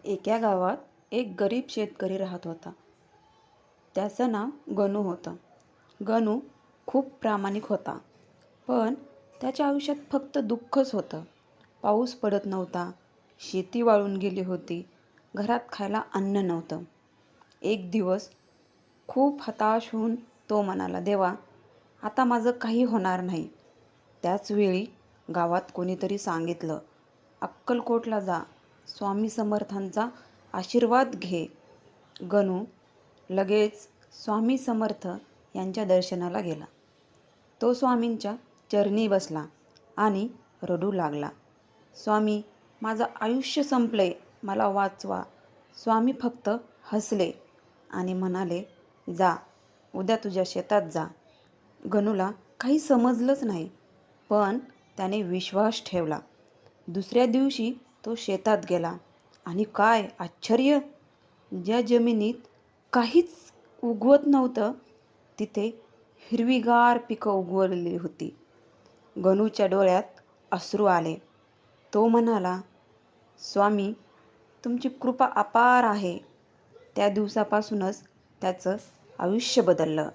एका गावात एक गरीब शेतकरी राहत होता. त्याचं नाव गणू होतं. गणू खूप प्रामाणिक होता, पण त्याच्या आयुष्यात फक्त दुःखच होतं. पाऊस पडत नव्हता, शेती वाळून गेली होती, घरात खायला अन्न नव्हतं. एक दिवस खूप हताश होऊन तो म्हणाला, देवा, आता माझं काही होणार नाही. त्याच वेळी गावात कोणीतरी सांगितलं, अक्कलकोटला जा, स्वामी समर्थांचा आशीर्वाद घे. गणू लगेच स्वामी समर्थ यांच्या दर्शनाला गेला. तो स्वामींच्या चरणी बसला आणि रडू लागला, स्वामी, माझं आयुष्य संपले, मला वाचवा. स्वामी फक्त हसले आणि म्हणाले, जा, उद्या तुझ्या शेतात जा. गणूला काही समजलंच नाही, पण त्याने विश्वास ठेवला. दुसऱ्या दिवशी तो शेतात गेला आणि काय आश्चर्य! ज्या जमिनीत काहीच उगवत नव्हतं, तिथे हिरवीगार पिकं उगवलेली होती. गणूच्या डोळ्यात अश्रू आले. तो म्हणाला, स्वामी, तुमची कृपा अपार आहे. त्या दिवसापासूनच त्याचं आयुष्य बदललं.